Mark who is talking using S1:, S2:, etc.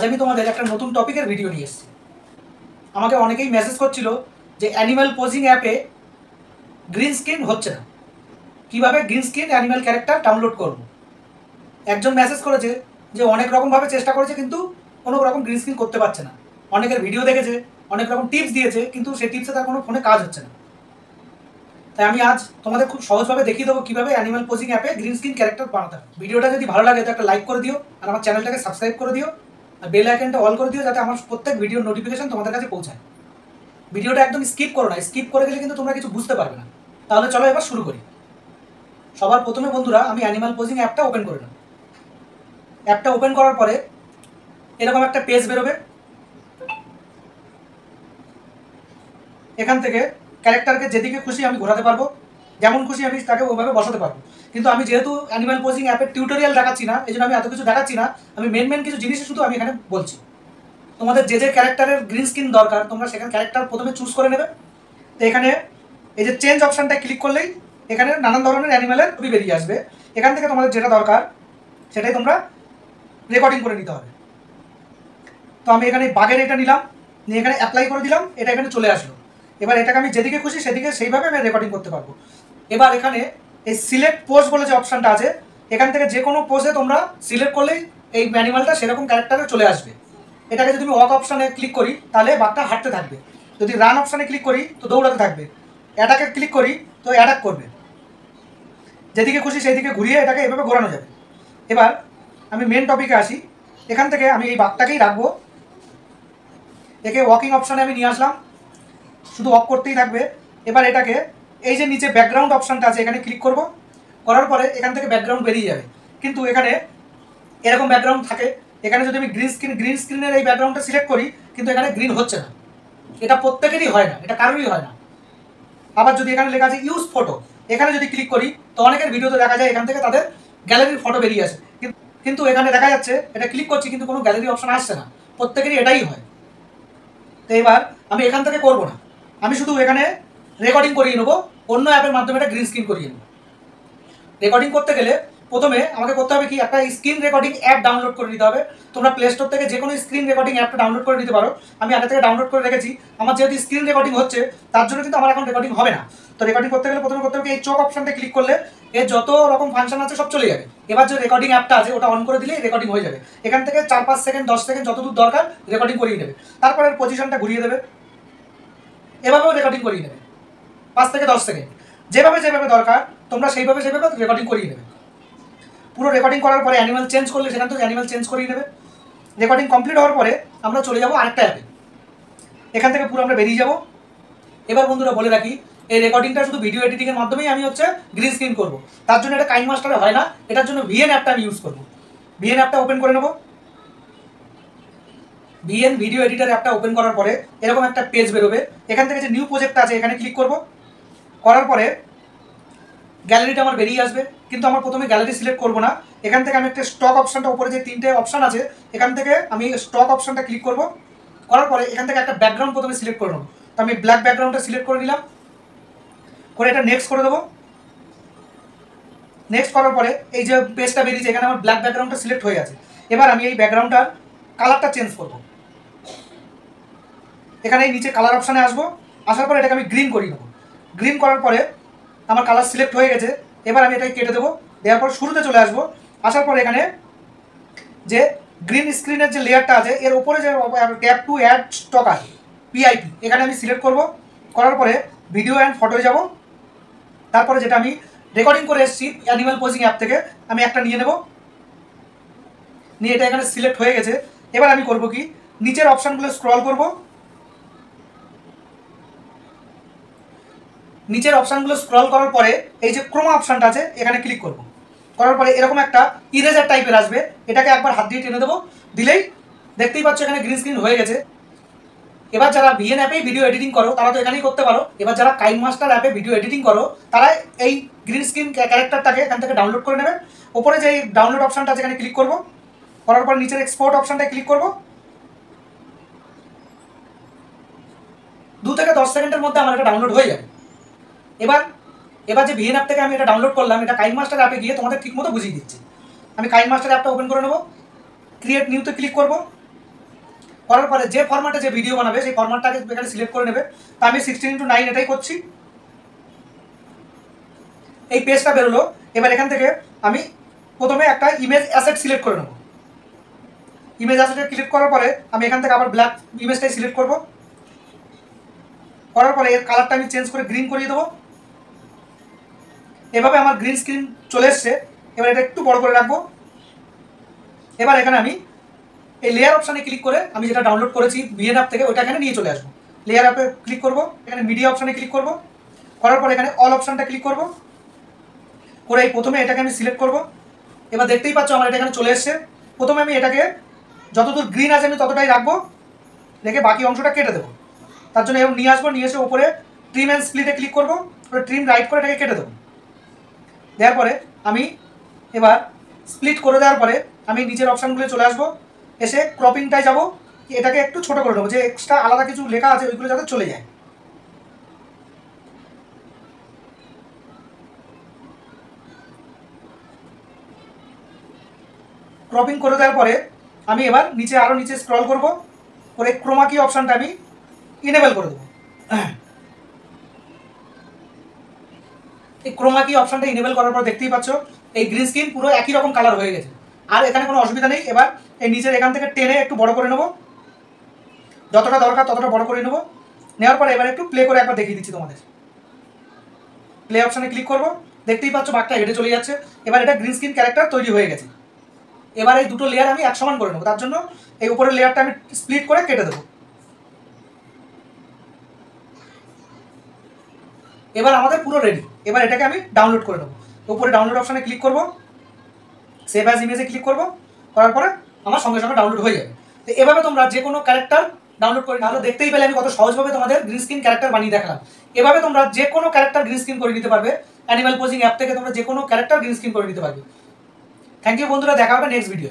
S1: আমি তোমাদের একটা নতুন টপিকের ভিডিও নিয়ে এসেছি। আমাকে অনেকেই মেসেজ করছিল যে অ্যানিম্যাল পোজিং অ্যাপে গ্রিন স্ক্রিন হচ্ছে না, কীভাবে green screen animal character download করব। একজন মেসেজ করেছে যে অনেক রকমভাবে চেষ্টা করেছে কিন্তু কোনো রকম গ্রিন স্ক্রিন করতে পারছে না। অনেকের ভিডিও দেখেছে, অনেক রকম টিপস দিয়েছে, কিন্তু সেই টিপসে তার কোনো ফোনে কাজ হচ্ছে না। তাই আমি আজ তোমাদের খুব সহজভাবে দেখিয়ে দেবো কীভাবে অ্যানিম্যাল পোজিং অ্যাপে গ্রিন স্ক্রিন ক্যারেক্টার বানাতে হবে। ভিডিওটা যদি ভালো লাগে তো একটা লাইক করে দিও, আর আমার চ্যানেলটাকে সাবস্ক্রাইব করে দিও, আর বেল আইকনটা অল করে দিও যাতে আমার প্রত্যেক ভিডিওর নোটিফিকেশন তোমাদের কাছে পৌঁছায়। ভিডিওটা একদম স্কিপ করো না, স্কিপ করে গেলে কিন্তু তোমরা কিছু বুঝতে পারবে না। তাহলে চলো এবার শুরু করি। সবার প্রথমে বন্ধুরা আমি অ্যানিম্যাল পোজিং অ্যাপটা ওপেন করে নেব। অ্যাপটা ওপেন করার পরে এরকম একটা পেজ বেরোবে। এখান থেকে ক্যারেক্টারকে যেদিকে খুশি আমি ঘোরাতে পারবো, যেমন খুশি আমি তাকে ওইভাবে বসাতে পারবো। কিন্তু আমি যেহেতু অ্যানিম্যাল পোজিং অ্যাপের টিউটোরিয়াল দেখাচ্ছি না, এই জন্য আমি এত কিছু দেখাচ্ছি না। আমি মেন কিছু জিনিস শুধু আমি এখানে বলছি। তোমাদের যে যে ক্যারেক্টারের গ্রিন স্ক্রিন দরকার তোমরা সেখানে ক্যারেক্টার প্রথমে চুজ করে নেবে। তো এখানে এই যে চেঞ্জ অপশানটা ক্লিক করলেই এখানে নানান ধরনের অ্যানিম্যালের ছবি বেরিয়ে আসবে। এখান থেকে তোমাদের যেটা দরকার সেটাই তোমরা রেকর্ডিং করে নিতে হবে। তো আমি এখানে বাঘের এটা নিলাম, নিয়ে এখানে অ্যাপ্লাই করে দিলাম, এটা এখানে চলে আসলো। এবার এটাকে আমি যেদিকে খুশি সেদিকে সেইভাবে আমি রেকর্ডিং করতে পারবো। এবার এখানে এই সিলেক্ট পোজ বলে যে অপশানটা আছে, এখান থেকে যে কোনো পোজে তোমরা সিলেক্ট করলেই এই অ্যানিমালটা সেরকম ক্যারেক্টারে চলে আসবে। এটাকে যদি আমি ওয়াক অপশানে ক্লিক করি তাহলে বাঘটা হাঁটতে থাকবে, যদি রান অপশানে ক্লিক করি তো দৌড়াতে থাকবে, অ্যাটাকে ক্লিক করি তো অ্যাটাক করবে। যেদিকে খুশি সেই দিকে ঘুরিয়ে এটাকে এভাবে ঘোরানো যাবে। এবার আমি মেন টপিকে আসি। এখান থেকে আমি এই বাঘটাকেই রাখবো, একে ওয়াকিং অপশানে আমি নিয়ে আসলাম, শুধু ওয়াক করতেই থাকবে। এবার এটাকে এই যে নিচে ব্যাকগ্রাউন্ড অপশানটা আছে এখানে ক্লিক করব, করার পরে এখান থেকে ব্যাকগ্রাউন্ড বেরিয়ে যাবে। কিন্তু এখানে এরকম ব্যাকগ্রাউন্ড থাকে, এখানে যদি আমি গ্রিন স্ক্রিনের এই ব্যাকগ্রাউন্ডটা সিলেক্ট করি কিন্তু এখানে গ্রিন হচ্ছে না। এটা প্রত্যেকেরই হয় না, এটা কারোরই হয় না। আবার যদি এখানে লেখা আছে ইউজ ফটো, এখানে যদি ক্লিক করি তো অনেকের ভিডিওতে দেখা যায় এখান থেকে তাদের গ্যালারির ফটো বেরিয়ে আসে, কিন্তু এখানে দেখা যাচ্ছে এটা ক্লিক করছি কিন্তু কোনো গ্যালারি অপশান আসছে না। প্রত্যেকেরই এটাই হয়। তো এবার আমি এখান থেকে করব না, আমি শুধু এখানে রেকর্ডিং করিয়ে নেবো, অন্য অ্যাপের মাধ্যমে এটা গ্রিন স্ক্রিন করিয়ে নেব। রেকর্ডিং করতে গেলে প্রথমে আমাকে করতে হবে কি, একটা স্ক্রিন রেকর্ডিং অ্যাপ ডাউনলোড করে নিতে হবে। তোমরা প্লে স্টোর থেকে যে কোনো স্ক্রিন রেকর্ডিং অ্যাপটা ডাউনলোড করে নিতে পারো। আমি আগে থেকে ডাউনলোড করে রেখেছি। আমার যেহেতু স্ক্রিন রেকর্ডিং হচ্ছে তার জন্য কিন্তু আমার এখন রেকর্ডিং হবে না। তো রেকর্ডিং করতে গেলে প্রথমে করতে হবে এই চোখ অপশানটা ক্লিক করলে এর যত রকম ফাংশন আছে সব চলে যাবে। এবার যে রেকর্ডিং অ্যাপটা আছে ওটা অন করে দিলেই রেকর্ডিং হয়ে যাবে। এখান থেকে 4-5 সেকেন্ড 10 সেকেন্ড যতদূর দরকার রেকর্ডিং করিয়ে নেবে। তারপরে পজিশনটা ঘুরিয়ে দেবে, এভাবেও রেকর্ডিং করিয়ে নেবে 5 থেকে 10 সেকেন্ড। যেভাবে দরকার তোমরা সেইভাবে রেকর্ডিং করিয়ে নেবে। পুরো রেকর্ডিং করার পরে অ্যানিমাল চেঞ্জ করলে সেখান থেকে অ্যানিমাল চেঞ্জ করিয়ে নেবে। রেকর্ডিং কমপ্লিট হওয়ার পরে আমরা চলে যাব আরেকটা অ্যাপে, এখান থেকে পুরো আমরা বেরিয়ে যাব। এবার বন্ধুরা বলে রাখি, এই রেকর্ডিংটা শুধু ভিডিও এডিটিংয়ের মাধ্যমেই আমি গ্রিন স্ক্রিন করবো। তার জন্য এটা কাইনমাস্টারে হয় না, এটার জন্য ভিএন অ্যাপটা আমি ইউজ করবো। ভিএন অ্যাপটা ওপেন করে নেব। ভিএন ভিডিও এডিটার অ্যাপটা ওপেন করার পরে এরকম একটা পেজ বেরোবে। এখান থেকে যে নিউ প্রজেক্টটা আছে এখানে ক্লিক করব, করার পরে গ্যালারিটা আমার বেরিয়ে আসবে, কিন্তু আমার প্রথমে গ্যালারি সিলেক্ট করব না। এখান থেকে আমি একটা স্টক অপশানটা, উপরে যে 3টে অপশান আছে এখান থেকে আমি স্টক অপশানটা ক্লিক করব, করার পরে এখান থেকে একটা ব্যাকগ্রাউন্ড প্রথমে সিলেক্ট করে নেব। তো আমি ব্ল্যাক ব্যাকগ্রাউন্ডটা সিলেক্ট করে নিলাম, করে এটা নেক্সট করে দেবো। নেক্সট করার পরে এই যে পেজটা বেরিয়েছে এখানে আমার ব্ল্যাক ব্যাকগ্রাউন্ডটা সিলেক্ট হয়ে আছে। এবার আমি এই ব্যাকগ্রাউন্ডটার কালারটা চেঞ্জ করব। এখানে এই নিচে কালার অপশানে আসবো, আসার পরে এটাকে আমি গ্রিন করিয়ে নেবো। গ্রিন করার পরে আমার কালার সিলেক্ট হয়ে গেছে। এবার আমি এটাকে কেটে দেবো, দেওয়ার পর শুরুতে চলে আসবো। আসার পরে এখানে যে গ্রিন স্ক্রিনের যে লেয়ারটা আছে এর উপরে যে ট্যাপ টু অ্যাড স্টক আছে পিআইপি, এখানে আমি সিলেক্ট করব। করার পরে ভিডিও অ্যান্ড ফটোয় যাব। তারপরে যেটা আমি রেকর্ডিং করে এসেছি অ্যানিম্যাল পোজিং অ্যাপ থেকে আমি একটা নিয়ে নেব, নিয়ে এটা এখানে সিলেক্ট হয়ে গেছে। এবার আমি করব কি, নিচের অপশানগুলো স্ক্রল করব, নিচের অপশানগুলো স্ক্রল করার পরে এই যে ক্রোমা অপশানটা আছে এখানে ক্লিক করব। করার পরে এরকম একটা ইরেজার টাইপের আসবে, এটাকে একবার হাত দিয়ে টেনে দেবো, দিলেই দেখতেই পাচ্ছ এখানে গ্রিন স্ক্রিন হয়ে গেছে। এবার যারা ভিএন অ্যাপেই ভিডিও এডিটিং করো তারা তো এখানেই করতে পারো। এবার যারা কাইনমাস্টার অ্যাপে ভিডিও এডিটিং করো তারা এই গ্রিন স্ক্রিন ক্যারেক্টারটাকে এখান থেকে ডাউনলোড করে নেবে। ওপরে যে ডাউনলোড অপশানটা আছে এখানে ক্লিক করব, করার পর নিচের এক্সপোর্ট অপশানটায় ক্লিক করব। 2 থেকে 10 সেকেন্ডের মধ্যে আমার এটা ডাউনলোড হয়ে যাবে। এবার যে ভিএন অ্যাপ থেকে আমি এটা ডাউনলোড করলাম এটা কাইনমাস্টার অ্যাপে গিয়ে তোমাদের ঠিক মতো বুঝিয়ে দিচ্ছি। আমি কাইনমাস্টার অ্যাপটা ওপেন করে নেব, ক্রিয়েট নিউতে ক্লিক করব, করার পরে যে ফরম্যাটে যে ভিডিও বানাবে সেই ফরম্যাটটাকে এখানে সিলেক্ট করে নেবে। তা আমি 16:9 এটাই করছি। এই পেজটা বেরোলো। এবার এখান থেকে আমি প্রথমে একটা ইমেজ অ্যাসেট সিলেক্ট করে নেব। ইমেজ অ্যাসেটে ক্লিক করার পরে আমি এখান থেকে আবার ব্ল্যাক ইমেজটাই সিলেক্ট করব। করার পরে এর কালারটা আমি চেঞ্জ করে গ্রিন করিয়ে দেবো। এভাবে আমার গ্রিন স্ক্রিন চলে এসছে। এবার এটা একটু বড় করে রাখবো। এবার এখানে আমি এই লেয়ার অপশানে ক্লিক করে আমি যেটা ডাউনলোড করেছি ভিএন অ্যাপ থেকে ওটা এখানে নিয়ে চলে আসবো। লেয়ার অ্যাপে ক্লিক করব, এখানে মিডিয়া অপশানে ক্লিক করব, করার পর এখানে অল অপশানটা ক্লিক করব, করে এই প্রথমে এটাকে আমি সিলেক্ট করব। এবার দেখতেই পাচ্ছ আমার এটা এখানে চলে এসছে। প্রথমে আমি এটাকে যতদূর গ্রিন আছে আমি ততটাই রাখবো, রেখে বাকি অংশটা কেটে দেবো। তার জন্য এরকম নিয়ে আসবো, নিয়ে এসে ওপরে ট্রিম অ্যান্ড স্প্লিটে ক্লিক করবো, ওটা ট্রিম রাইট করে এটাকে কেটে দেবো। দেওয়ার পরে আমি এবার স্প্লিট করে দেওয়ার পরে আমি নিচের অপশানগুলো চলে আসবো, এসে ক্রপিংটায় যাবো, এটাকে একটু ছোটো করে দেবো, যে এক্সট্রা আলাদা কিছু লেখা আছে ওইগুলো যাতে চলে যায়। ক্রপিং করে দেওয়ার পরে আমি এবার নিচে আরও নিচে স্ক্রল করব, করে ক্রোমা কি অপশানটা আমি ইনেবল করে দেবো। এই ক্রোমা কি অপশানটা ইনেবল করার পর দেখতেই পাচ্ছ এই গ্রিন স্ক্রিন পুরো একই রকম কালার হয়ে গেছে। আর এখানে কোনো অসুবিধা নেই। এবার এই নিচের এখান থেকে টেনে একটু বড় করে নেবো, যতটা দরকার ততটা বড় করে নেবো। নেওয়ার পরে এবার একটু প্লে করে একবার দেখিয়ে দিচ্ছি তোমাদের। প্লে অপশানে ক্লিক করবো, দেখতেই পাচ্ছ বাঘটা হেঁটে চলে যাচ্ছে। এবার এটা গ্রিন স্ক্রিন ক্যারেক্টার তৈরি হয়ে গেছে। এবার এই দুটো লেয়ার আমি এক সমান করে নেবো, তার জন্য এই উপরের লেয়ারটা আমি স্প্লিট করে কেটে দেবো। এবার আমাদের পুরো রেডি। এবার এটাকে আমি ডাউনলোড করে নেবো। উপরে ডাউনলোড অপশানে ক্লিক করবো, সেভ অ্যাজ ইমেজে ক্লিক করবো, করার পরে আমার সঙ্গে সঙ্গে ডাউনলোড হয়ে যাবে। তো এভাবে তোমরা যে কোনো ক্যারেক্টার ডাউনলোড করে, তাহলে দেখতেই পেলে আমি কত সহজভাবে তোমাদের গ্রিন স্ক্রিন ক্যারেক্টার বানিয়ে দেখালাম। এভাবে তোমরা যে কোনো ক্যারেক্টার গ্রিন স্ক্রিন করে নিতে পারবে। অ্যানিমাল পোজিং অ্যাপ থেকে তোমরা যে কোনো ক্যারেক্টার গ্রিন স্ক্রিন করে নিতে পারবে। থ্যাংক ইউ বন্ধুরা, দেখা হবে নেক্সট ভিডিও।